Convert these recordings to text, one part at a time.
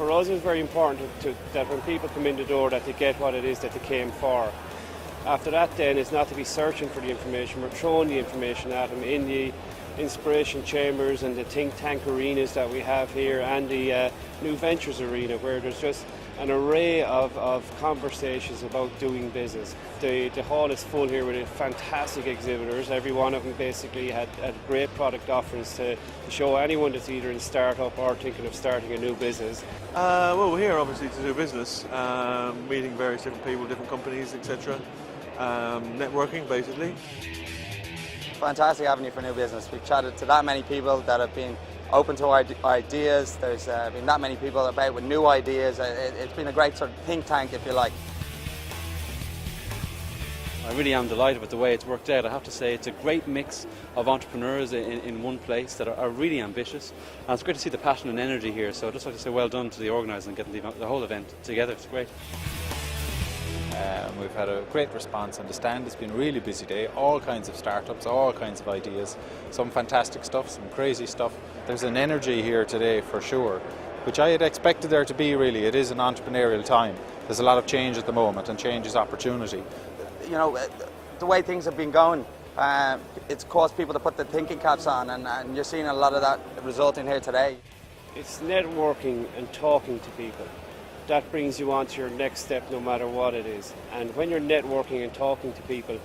for us it's very important that when people come in the door that they get what it is that they came for. After that then is not to be searching for the information, we're throwing the information at them in the inspiration chambers and the think tank arenas that we have here and the New Ventures arena, where there's just an array of conversations about doing business. The hall is full here with fantastic exhibitors. Every one of them basically had great product offerings to show anyone that's either in startup or thinking of starting a new business. Well, we're here obviously to do business, meeting various different people, different companies, etc. Networking basically. Fantastic avenue for new business. We've chatted to that many people that have been open to ideas. There's been that many people about with new ideas. It's been a great sort of think tank, if you like. I really am delighted with the way it's worked out. I have to say it's a great mix of entrepreneurs in one place that are really ambitious. And it's great to see the passion and energy here. So I'd just like to say well done to the organisers and getting the whole event together. It's great. We've had a great response on the stand. It's been a really busy day, all kinds of startups, all kinds of ideas, some fantastic stuff, some crazy stuff. There's an energy here today for sure, which I had expected there to be really. It is an entrepreneurial time. There's a lot of change at the moment, and change is opportunity. You know, the way things have been going, it's caused people to put the thinking caps on, and you're seeing a lot of that resulting here today. It's networking and talking to people. That brings you on to your next step no matter what it is. And when you're networking and talking to people,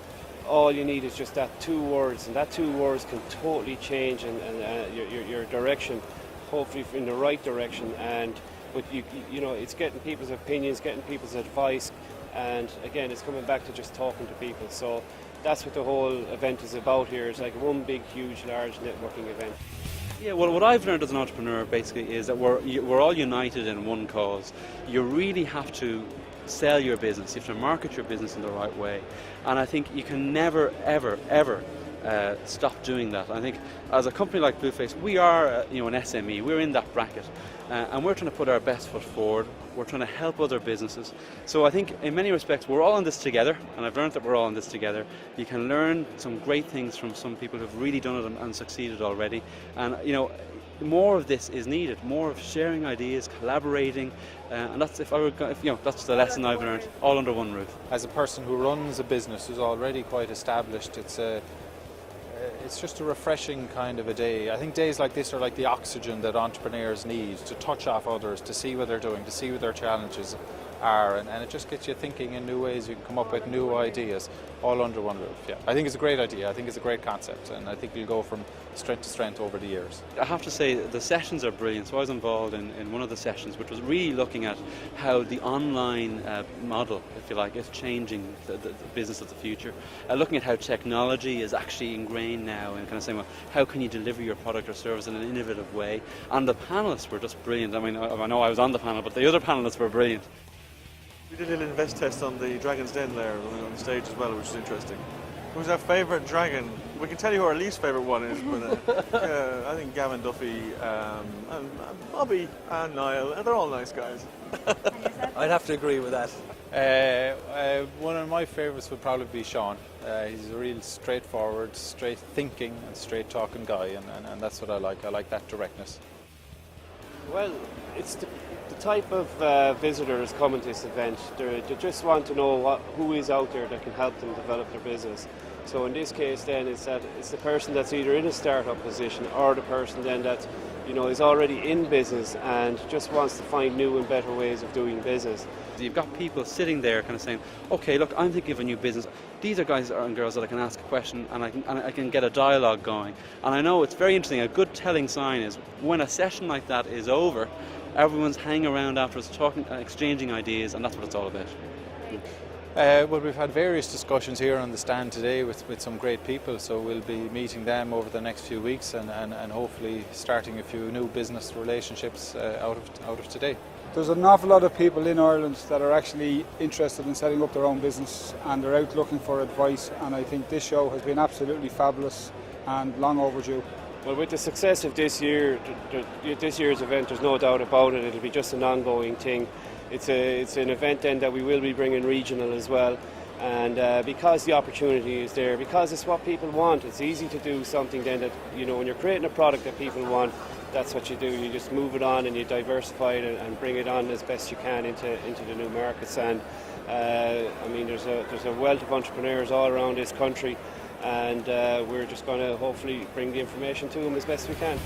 all you need is just that 2 words, and that 2 words can totally change your direction, hopefully in the right direction. But you know, it's getting people's opinions, getting people's advice, and again, it's coming back to just talking to people. So that's what the whole event is about here. It's like one big, huge, large networking event. Yeah, well, what I've learned as an entrepreneur basically is that we're all united in one cause. You really have to sell your business. You have to market your business in the right way, and I think you can never, ever, ever stop doing that. I think as a company like Blueface, we are an SME. We're in that bracket, and we're trying to put our best foot forward. We're trying to help other businesses. So I think in many respects we're all in this together, and I've learned that we're all in this together. You can learn some great things from some people who've really done it and succeeded already. And more of this is needed. More of sharing ideas, collaborating, and that's that's the lesson I've learned. All under one roof. As a person who runs a business who's already quite established, it's just a refreshing kind of a day. I think days like this are like the oxygen that entrepreneurs need to touch off others, to see what they're doing, to see what their challenges are, and it just gets you thinking in new ways. You can come up with new ideas all under one roof. Yeah, I think it's a great idea. I think it's a great concept, and I think you'll go from strength to strength over the years. I have to say the sessions are brilliant. So I was involved in one of the sessions, which was really looking at how the online model, if you like, is changing the business of the future. Looking at how technology is actually ingrained now, and kind of saying, well, how can you deliver your product or service in an innovative way? And the panelists were just brilliant. I mean, I know I was on the panel, but the other panelists were brilliant. We did a little invest test on the Dragon's Den there on the stage as well, which is interesting. Who's our favourite dragon? We can tell you who our least favourite one is, but I think Gavin Duffy, and Bobby and Niall, they're all nice guys. I'd have to agree with that. One of my favourites would probably be Sean. He's a real straightforward, straight thinking and straight talking guy, and that's what I like. I like that directness. Well, it's the type of visitors coming to this event. They just want to know who is out there that can help them develop their business. So in this case then it's the person that's either in a startup position or the person then that is already in business and just wants to find new and better ways of doing business. You've got people sitting there kind of saying, okay, look, I'm thinking of a new business. These are guys and girls that I can ask a question and I can get a dialogue going. And I know it's very interesting. A good telling sign is when a session like that is over, everyone's hanging around afterwards, talking, exchanging ideas, and that's what it's all about. Well, we've had various discussions here on the stand today with some great people, so we'll be meeting them over the next few weeks and hopefully starting a few new business relationships out of today. There's an awful lot of people in Ireland that are actually interested in setting up their own business, and they're out looking for advice, and I think this show has been absolutely fabulous and long overdue. Well, with the success of this year, this year's event, there's no doubt about it. It'll be just an ongoing thing. It's an event then that we will be bringing regional as well, and because the opportunity is there, because it's what people want, it's easy to do something then that when you're creating a product that people want, that's what you do. You just move it on and you diversify it and bring it on as best you can into the new markets. And I mean, there's a wealth of entrepreneurs all around this country, and we're just going to hopefully bring the information to them as best we can.